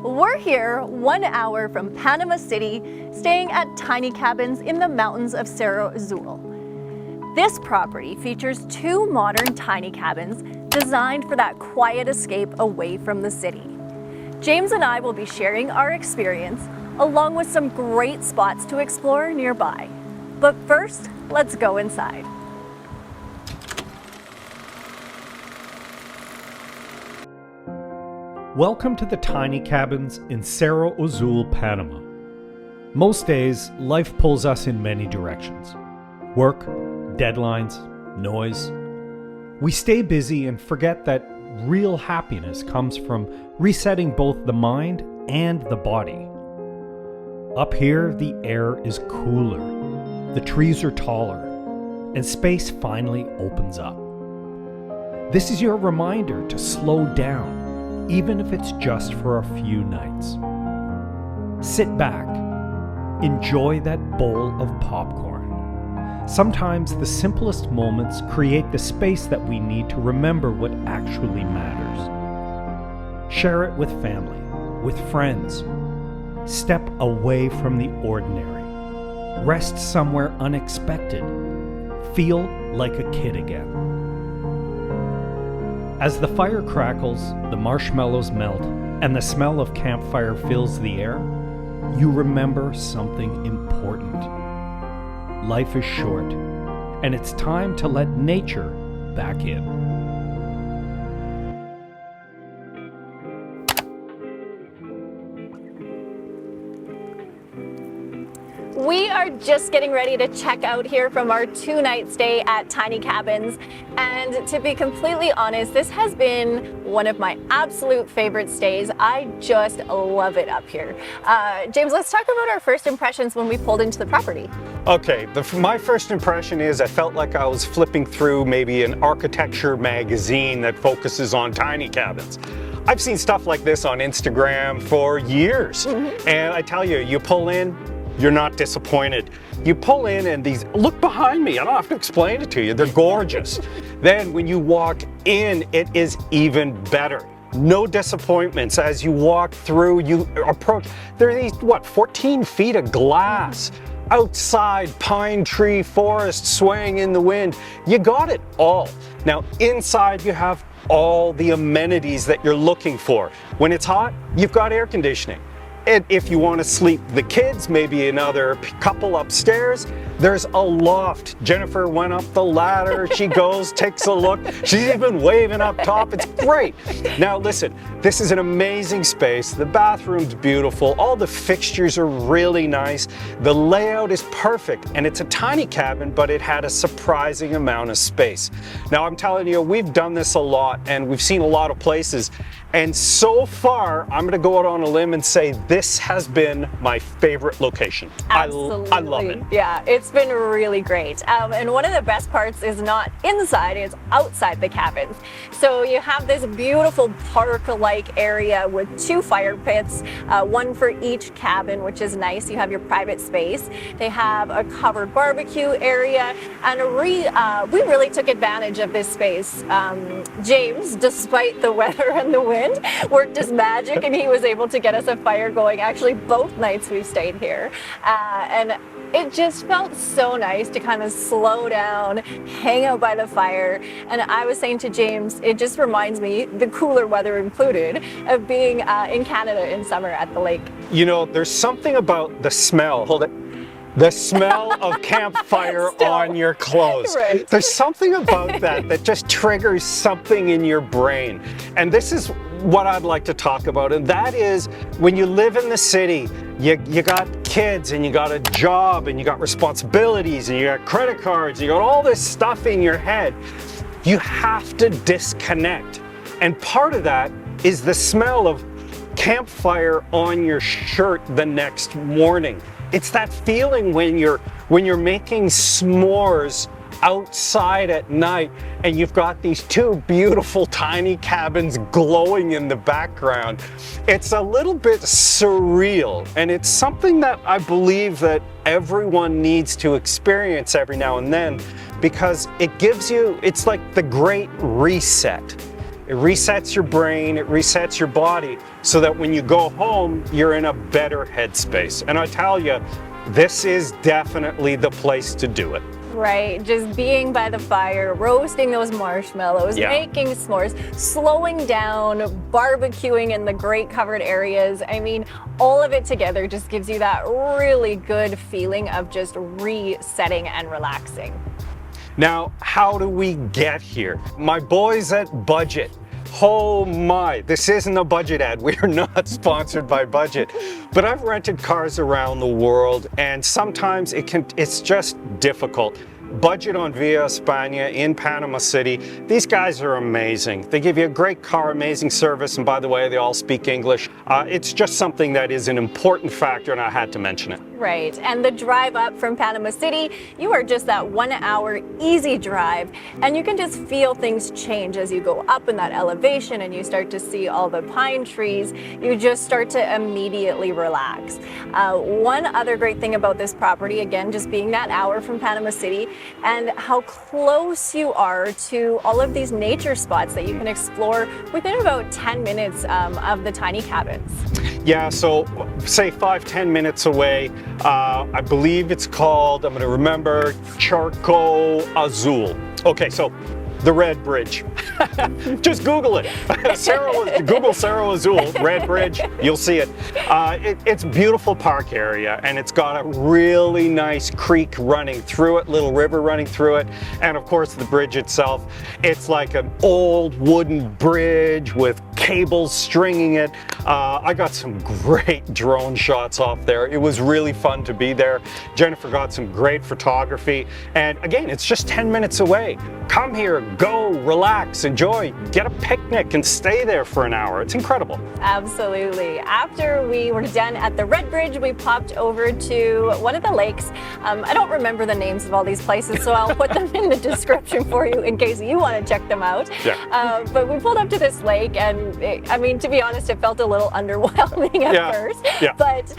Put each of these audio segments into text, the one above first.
We're here 1 hour from Panama City, staying at tiny cabins in the mountains of Cerro Azul. This property features 2 modern tiny cabins designed for that quiet escape away from the city. James and I will be sharing our experience along with some great spots to explore nearby. But first, let's go inside. Welcome to the tiny cabins in Cerro Azul, Panama. Most days, life pulls us in many directions. Work, deadlines, noise. We stay busy and forget that real happiness comes from resetting both the mind and the body. Up here, the air is cooler, the trees are taller, and space finally opens up. This is your reminder to slow down, even if it's just for a few nights. Sit back, enjoy that bowl of popcorn. Sometimes the simplest moments create the space that we need to remember what actually matters. Share it with family, with friends. Step away from the ordinary. Rest somewhere unexpected. Feel like a kid again. As the fire crackles, the marshmallows melt, and the smell of campfire fills the air, you remember something important. Life is short, and it's time to let nature back in. We are just getting ready to check out here from our 2-night stay at Tiny Cabins, and to be completely honest, this has been one of my absolute favorite stays. I just love it up here. James, let's talk about our first impressions when we pulled into the property. Okay, my first impression is I felt like I was flipping through maybe an architecture magazine that focuses on tiny cabins. I've seen stuff like this on Instagram for years, and I tell you, you pull in, you're not disappointed. You pull in and these, look behind me, I don't have to explain it to you, they're gorgeous. Then when you walk in, it is even better. No disappointments as you walk through, you approach, there are these, 14 feet of glass. Outside, pine tree forest swaying in the wind. You got it all. Now inside you have all the amenities that you're looking for. When it's hot, you've got air conditioning. And if you want to sleep the kids, maybe another couple upstairs, there's a loft. Jennifer went up the ladder, she goes, takes a look, she's even waving up top, it's great. Now listen, this is an amazing space, the bathroom's beautiful, all the fixtures are really nice, the layout is perfect, and it's a tiny cabin, but it had a surprising amount of space. Now I'm telling you, we've done this a lot, and we've seen a lot of places, and so far, I'm gonna go out on a limb and say this has been my favorite location. Absolutely. I love it. Yeah, it's been really great. And one of the best parts is not inside, it's outside the cabins. So you have this beautiful park-like area with 2 fire pits, one for each cabin, which is nice. You have your private space. They have a covered barbecue area, and we really took advantage of this space. James, despite the weather and the wind, worked his magic, and he was able to get us a fire going actually both nights we've stayed here, and it just felt so nice to kind of slow down, hang out by the fire. And I was saying to James, it just reminds me, the cooler weather included, of being in Canada in summer at the lake. You know, there's something about the smell. Hold it. The smell of campfire on your clothes. Right. There's something about that just triggers something in your brain. And this is what I'd like to talk about, and that is when you live in the city, you got kids and you got a job and you got responsibilities and you got credit cards, you got all this stuff in your head. You have to disconnect. And part of that is the smell of campfire on your shirt the next morning. It's that feeling when you're making s'mores outside at night and you've got these 2 beautiful tiny cabins glowing in the background. It's a little bit surreal, and it's something that I believe that everyone needs to experience every now and then, because it gives you, it's like the great reset. it resets your brain, it resets your body, so that when you go home, you're in a better headspace. And I tell you, this is definitely the place to do it. Right, just being by the fire, roasting those marshmallows, Yeah. making s'mores, slowing down, barbecuing in the great covered areas. I mean, all of it together just gives you that really good feeling of just resetting and relaxing. Now, how do we get here? My boys at Budget. Oh my, this isn't a Budget ad. We are not sponsored by Budget. But I've rented cars around the world, and sometimes it's just difficult. Budget on Via España in Panama City. These guys are amazing. They give you a great car, amazing service, and by the way, they all speak English. It's just something that is an important factor, and I had to mention it. Right, and the drive up from Panama City, you are just that 1 hour easy drive, and you can just feel things change as you go up in that elevation and you start to see all the pine trees. You just start to immediately relax. One other great thing about this property, again, just being that hour from Panama City, and how close you are to all of these nature spots that you can explore within about 10 minutes of the tiny cabins. Yeah, so say 5-10 minutes away. I believe it's called, I'm going to remember, Cerro Azul. Okay, so the Red Bridge. Just Google it. Google Cerro Azul, Red Bridge, you'll see it. It's a beautiful park area, and it's got a really nice creek running through it, little river running through it, and of course the bridge itself. It's like an old wooden bridge with cables stringing it. I got some great drone shots off there. It was really fun to be there. Jennifer got some great photography, and again, it's just 10 minutes away. Come here, go, relax, enjoy, get a picnic and stay there for an hour. It's incredible. Absolutely. After we were done at the Red Bridge, we popped over to one of the lakes. I don't remember the names of all these places, so I'll put them in the description for you in case you want to check them out. Yeah. But we pulled up to this lake, and I mean, to be honest, it felt a little underwhelming at first. Yeah. But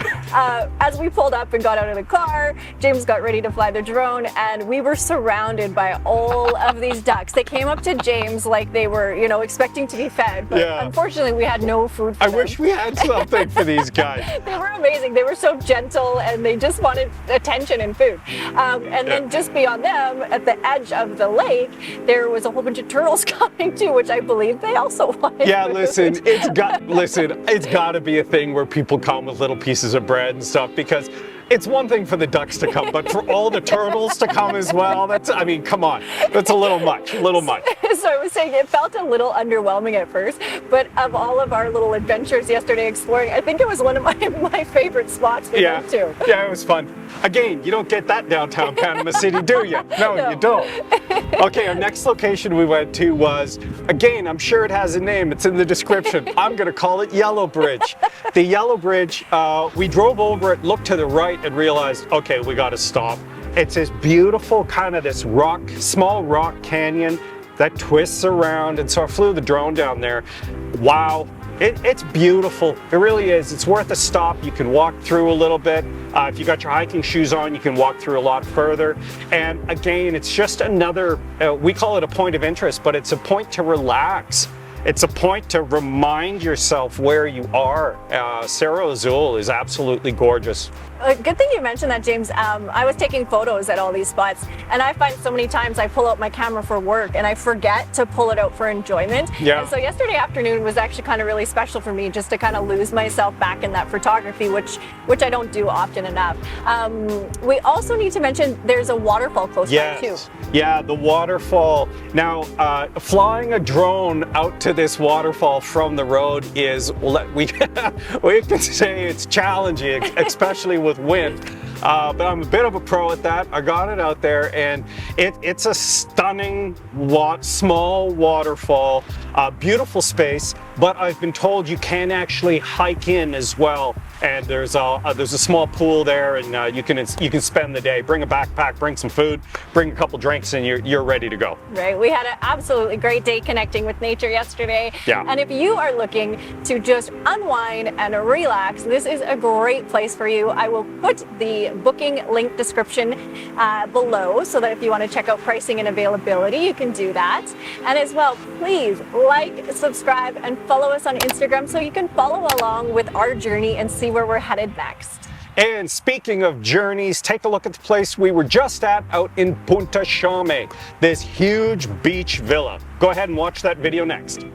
as we pulled up and got out of the car, James got ready to fly the drone, and we were surrounded by all of these ducks. They came up to James like they were, you know, expecting to be fed, but unfortunately we had no food for them. I wish we had something for these guys. They were amazing. They were so gentle, and they just wanted attention and food. And then just beyond them, at the edge of the lake, there was a whole bunch of turtles coming too, which I believe they also wanted food. Listen, it's got to be a thing where people come with little pieces of bread and stuff, because it's one thing for the ducks to come, but for all the turtles to come as well, I mean, come on, that's a little much. So I was saying it felt a little underwhelming at first, but of all of our little adventures yesterday exploring, I think it was one of my favorite spots we went to. Yeah, it was fun. Again, you don't get that downtown Panama City, do you? No, you don't. Okay, our next location we went to was, again, I'm sure it has a name, it's in the description. I'm gonna call it Yellow Bridge. The Yellow Bridge, we drove over it, looked to the right, and realized, okay, we gotta stop. It's this beautiful kind of this small rock canyon that twists around, and so I flew the drone down there. Wow, it's beautiful. It really is. It's worth a stop. You can walk through a little bit. If you got your hiking shoes on, you can walk through a lot further. And again, it's just another, we call it a point of interest, but it's a point to relax. It's a point to remind yourself where you are. Cerro Azul is absolutely gorgeous. Good thing you mentioned that, James. I was taking photos at all these spots, and I find so many times I pull out my camera for work and I forget to pull it out for enjoyment. Yeah. And so yesterday afternoon was actually kind of really special for me, just to kind of lose myself back in that photography, which I don't do often enough. We also need to mention there's a waterfall close by too. Yeah, the waterfall. Now, flying a drone out to this waterfall from the road is, we can say it's challenging, especially with wind. But I'm a bit of a pro at that. I got it out there, and it's a stunning small waterfall, beautiful space, but I've been told you can actually hike in as well. And there's a small pool there, and you can spend the day. Bring a backpack, bring some food, bring a couple drinks, and you're ready to go. Right, we had an absolutely great day connecting with nature yesterday. Yeah. And if you are looking to just unwind and relax, this is a great place for you. I will put the booking link description below, so that if you want to check out pricing and availability, you can do that. And as well, please like, subscribe, and follow us on Instagram so you can follow along with our journey and see where we're headed next. And speaking of journeys, take a look at the place we were just at out in Punta Chame, this huge beach villa. Go ahead and watch that video next.